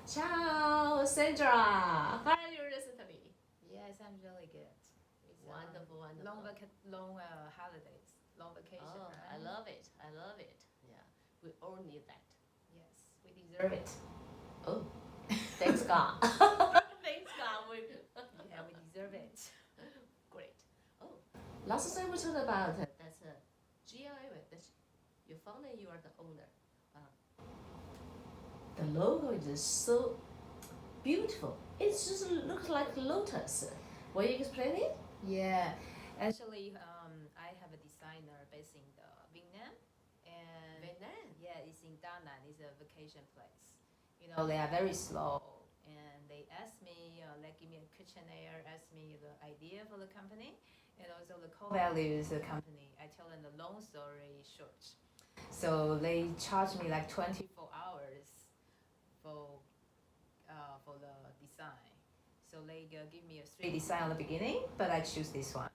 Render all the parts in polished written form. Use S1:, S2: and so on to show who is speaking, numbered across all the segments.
S1: Ciao, Sandra. How are you recently?
S2: Yes, I'm really good. It's
S1: Wonderful, wonderful.
S2: long holidays, long vacation,
S1: Oh,
S2: right?
S1: I love it. I love it. Yeah, we all need that.
S2: Yes, we deserve it.
S1: Oh, thanks God. Thanks God.
S2: Yeah, we deserve it.
S1: Great. Oh, last time we talked about that's a GLA. That's you founded. You are the owner. The logo is so beautiful. It just looks like lotus. Will you explain it?
S2: Yeah, actually, I have a designer based in the Vietnam, and
S1: Vietnam.
S2: yeah, it's in Da Nang. It's a vacation place. You know, they are very slow, and they asked me, like, give me a questionnaire, asked me the idea for the company, and also the core values of the company. I tell them the long story short. So they charge me like 24 hours for the design. So they give me a 3 design on the beginning, but I choose this one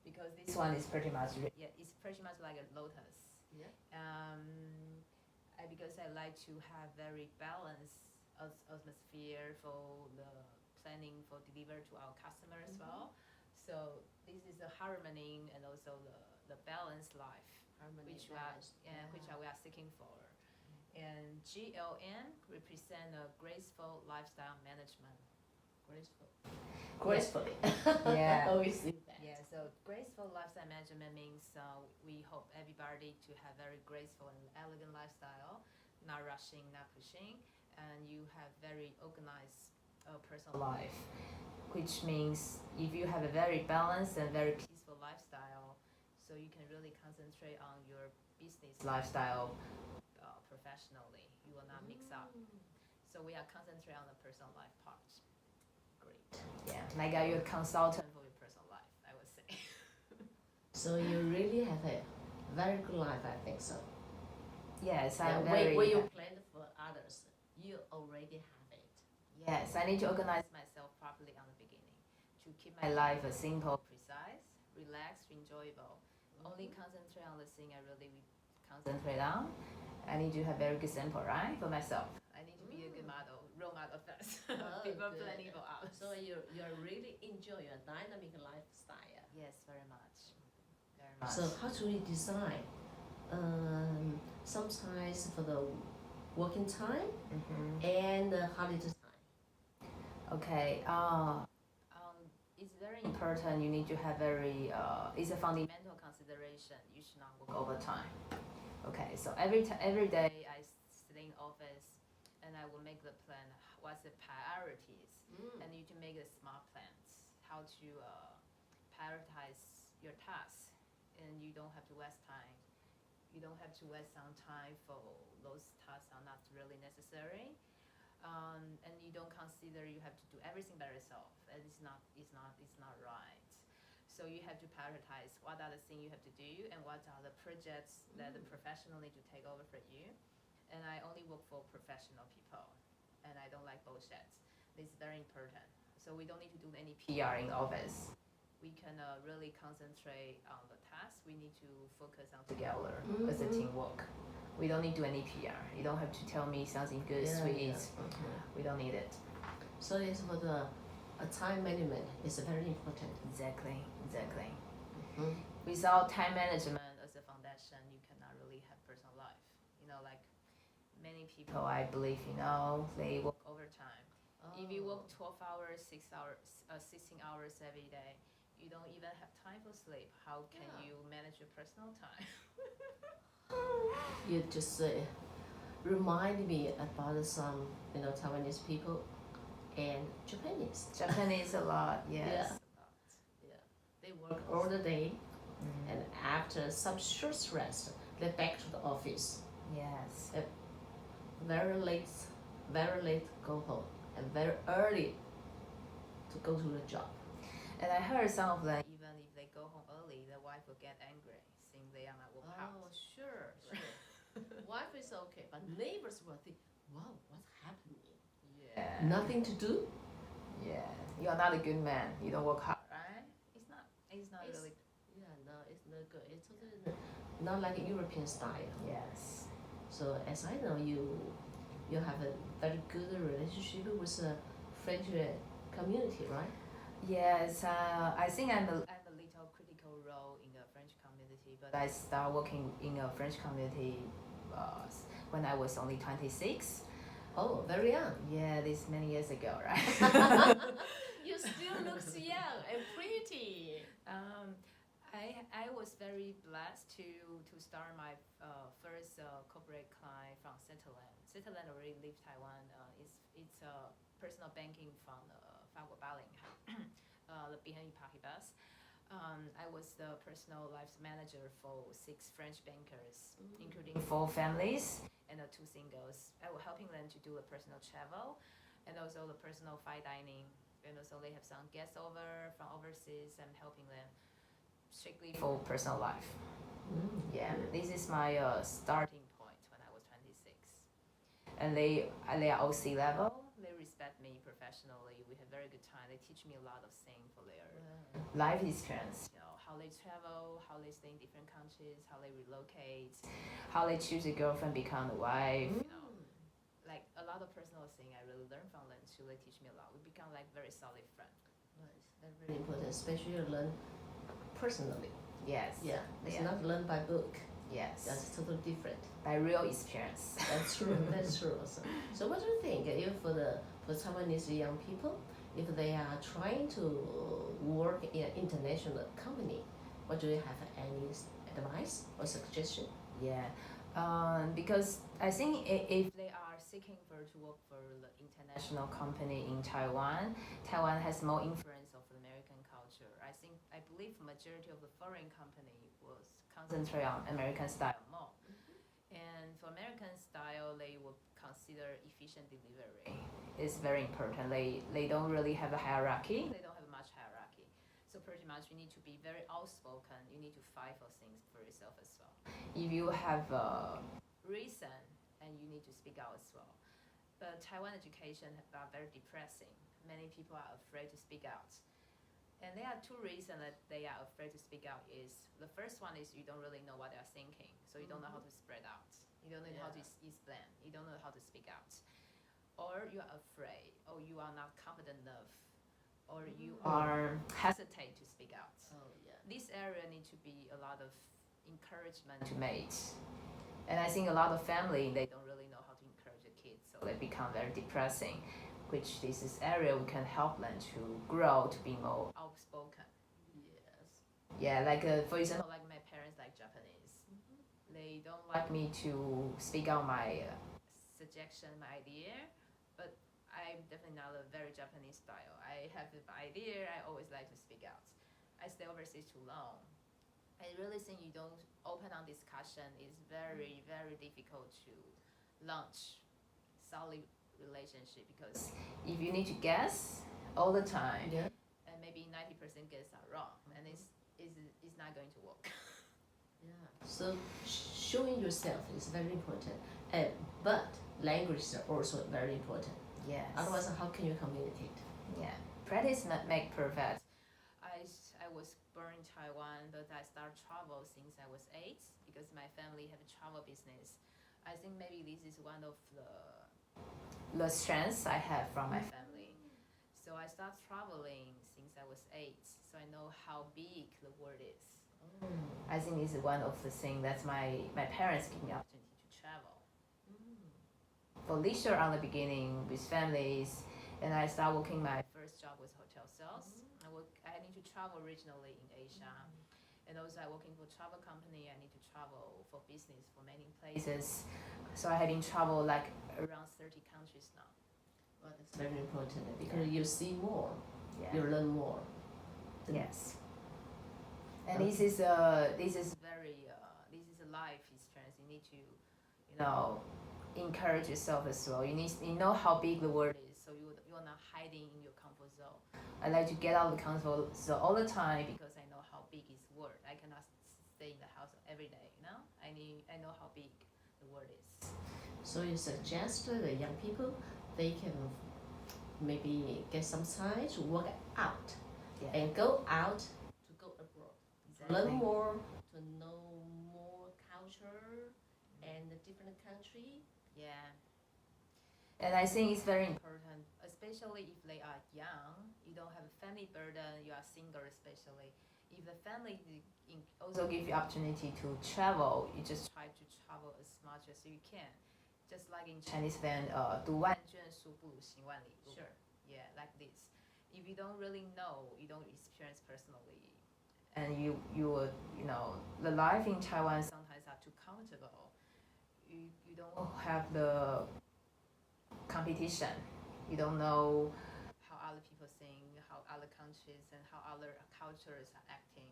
S2: because this one is pretty much it's pretty much like a lotus.
S1: Yeah.
S2: Because I like to have very balanced atmosphere for the planning for deliver to our customer as well. So this is the harmony and also the balanced life,
S1: Harmony,
S2: which
S1: balance.
S2: we are seeking for. And GLM represent a graceful lifestyle management.
S1: Graceful. Gracefully.
S2: Yeah.
S1: Always see that.
S2: Yeah, so graceful lifestyle management means we hope everybody to have very graceful and elegant lifestyle, not rushing, not pushing, and you have very organized personal life, which means if you have a very balanced and very peaceful lifestyle, so you can really concentrate on your business lifestyle professionally. You will not mix up. So we are concentrating on the personal life part.
S1: Great.
S2: Yeah, like you're a consultant for your personal life, I would say.
S1: So you really have a very good life, I think so.
S2: Yes,
S1: Yeah,
S2: I'm very.
S1: when you plan for others, you already have it.
S2: Yes, I need to organize myself properly on the beginning to keep my life simple, precise, relaxed, enjoyable. Only concentrate on the thing I really concentrate on. I need to have very good sample, right, for myself. I need to be a good model, role model first. People
S1: good.
S2: planning for us.
S1: So you really enjoy your dynamic lifestyle.
S2: Yes, very much. Very much.
S1: So how do you design? Sometimes for the working time and the holiday time.
S2: Okay. It's very important. You need to have very. It's a fundamental consideration. You should not work overtime. Okay. So every day I sit in office, and I will make the plan. What's the priorities? And you to make the smart plans. How to prioritize your tasks, and you don't have to waste time. You don't have to waste some time for those tasks are not really necessary. And you don't consider you have to do everything by yourself. And it's not right. So you have to prioritize what are the things you have to do and what are the projects that the professional need to take over for you. And I only work for professional people, and I don't like bullshit. This is very important. So we don't need to do any PR in office. We can really concentrate on the task. We need to focus on together as a teamwork. We don't need to do any PR. You don't have to tell me something good, sweet. We don't need it.
S1: So it's for the time management is very important.
S2: Exactly. Without time management as a foundation, you cannot really have personal life. You know, like many people, I believe, they work overtime. If you work 12 hours, 6 hours, 16 hours every day, you don't even have time for sleep. How can you manage your personal time?
S1: You just remind me about some Taiwanese people and Japanese.
S2: Japanese a lot, yes.
S1: Yeah. They work all the day, and after some short rest, they back to the office.
S2: Yes.
S1: Very late go home, and very early to go to the job.
S2: And I heard some of them, even if they go home early, the wife will get angry, saying they are not work out.
S1: Oh, sure. Wife is okay, but neighbors will think, wow, what's happening?
S2: Yeah.
S1: Nothing to do?
S2: Yeah. You are not a good man. You don't work hard, right? It's not really.
S1: Yeah, no, it's not good. It's totally not like a European style.
S2: Yes.
S1: So as I know, you you have a very good relationship with the French community, right?
S2: Yes, I think I'm a little critical role in the French community, but I start working in a French community uh, when I was only 26.
S1: Oh, very young.
S2: Yeah, this many years ago, right?
S1: You still look young and pretty.
S2: I was very blessed to start my first corporate client from Switzerland. Switzerland already leave Taiwan. It's a personal banking from Fagor Baling, the BNP Paribas. I was the personal life manager for 6 French bankers, including 4 families and 2 singles. I was helping them to do the personal travel and also the personal fine dining. And also they have some guests over from overseas. I'm helping them strictly for personal life. Yeah, this is my starting point when I was 26. And they are all C-level. They respect me professionally. We have very good time. They teach me a lot of things for their life experience. You know, how they travel, how they stay in different countries, how they relocate, how they choose a girlfriend, become a wife. You know, like a lot of personal things I really learned from them too. They teach me a lot. We become like very solid friends.
S1: Nice. That's very important, especially you learn personally.
S2: Yes.
S1: Yeah, it's
S2: Yeah.
S1: not learned by book.
S2: Yes.
S1: That's totally different.
S2: By real experience.
S1: That's true. That's true. Also. So, what do you think if for Taiwanese young people, if they are trying to work in an international company, what do you have any advice or suggestion?
S2: Yeah, because I think if they are seeking to work for the international company in Taiwan, Taiwan has more influence of the American culture. I believe majority of the foreign company was concentrate on American style more. And for American style, they would consider efficient delivery. It's very important. They don't really have a hierarchy. They don't have much hierarchy. So pretty much you need to be very outspoken. You need to fight for things for yourself as well. If you have a reason, and you need to speak out as well. But Taiwan education are very depressing. Many people are afraid to speak out. And there are 2 reasons that they are afraid to speak out. Is the first one is you don't really know what they are thinking, so you don't know how to spread out. You don't know how to explain. You don't know how to speak out, or you are afraid, or you are not confident enough, or you are hesitate to speak out.
S1: Oh yeah.
S2: This area needs to be a lot of encouragement to mate. And I think a lot of family they don't really know how to encourage the kids, so they become very depressing. Which this is area we can help them to grow to be more outspoken.
S1: Yes.
S2: Yeah, like for example, like my parents like Japanese. They don't like me to speak out my suggestion, my idea, but I'm definitely not a very Japanese style. I have an idea, I always like to speak out. I stay overseas too long. I really think you don't open on discussion is very, very difficult to launch solid relationship, because if you need to guess all the time,
S1: Yeah.
S2: and maybe 90% guess are wrong, and it's not going to work.
S1: Yeah. So showing yourself is very important, but language is also very important.
S2: Yes.
S1: Otherwise, how can you communicate?
S2: Yeah. Practice make perfect. I was born in Taiwan, but I started travel since I was 8 because my family have a travel business. I think maybe this is one of the strengths I have from my family. So I started traveling since I was 8, so I know how big the world is. I think this is one of the things that my parents give me opportunity to travel. For leisure on the beginning with families, and I started working. My first job was hotel sales. I need to travel regionally in Asia, and also I working for travel company. I need to travel for business for many places. So I have been travel like around 30 countries now.
S1: Well, that's very important because you see more,
S2: Yeah.
S1: you learn more.
S2: Yes. And this is very this is a life experience. You need to, encourage yourself as well. You know how big the world is, so you're not hiding in your comfort zone. I like to get out of the comfort zone all the time because I know how big is the world. I cannot stay in the house every day. I know how big the world is.
S1: So you suggest the young people they can maybe get some time to work out and go out to go abroad, learn more, to know more culture and the different country.
S2: Yeah. And I think it's very important, especially if they are young, you don't have a family burden, you are single especially. If the family also give you opportunity to travel, you just try to travel as much as you can. Just like in Chinese band, 读万卷书不如行万里路.
S1: Sure.
S2: Yeah, like this. If you don't really know, you don't experience personally, and you would, the life in Taiwan sometimes are too comfortable. You don't have the competition. You don't know how other people think, how other countries and how other cultures are acting.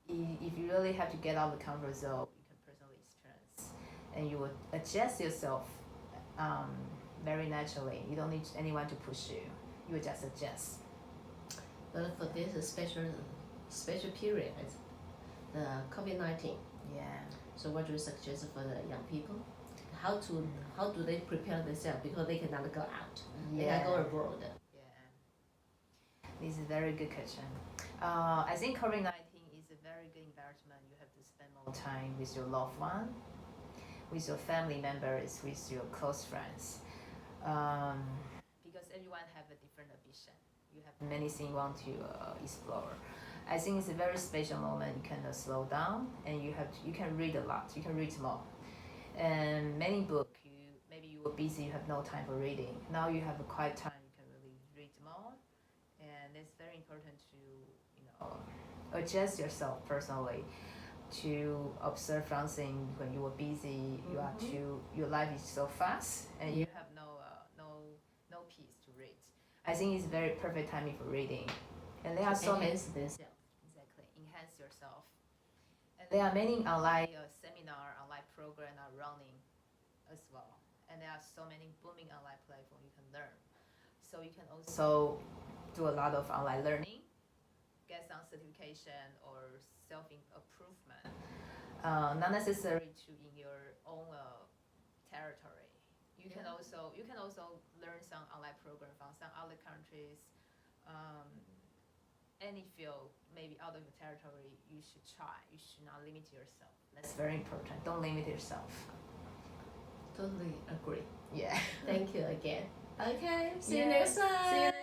S2: If you really have to get out of the comfort zone, you can personally experience, and you would adjust yourself very naturally. You don't need anyone to push you. You would just adjust.
S1: But for this special period, the COVID-19.
S2: Yeah.
S1: So what do you suggest for the young people? How do they prepare themselves because they cannot go out? They cannot go abroad.
S2: Yeah. This is a very good question. I think COVID-19 is a very good environment. You have to spend more time with your loved one, with your family members, with your close friends. Because everyone have a different ambition. You have many things you want to explore. I think it's a very special moment. You can slow down, and you can read a lot. You can read more, and many books. Maybe you were busy. You have no time for reading. Now you have a quiet time. You can really read more, and it's very important to adjust yourself personally, to observe something when you were busy. Your life is so fast, and you have no peace to read. I think it's very perfect timing for reading, and there are so many. Exactly, enhance yourself. And there are many online seminar, online program are running as well, and there are so many booming online platforms you can learn. So you can also do a lot of online learning, get some certification or self-improvement. Not necessary to in your own territory. You can also learn some online program from some other countries. Any field, maybe out of the territory, you should try. You should not limit yourself. That's very important. Don't limit yourself.
S1: Totally agree.
S2: Yeah.
S1: Thank you again. Okay. See you next time.
S2: See you next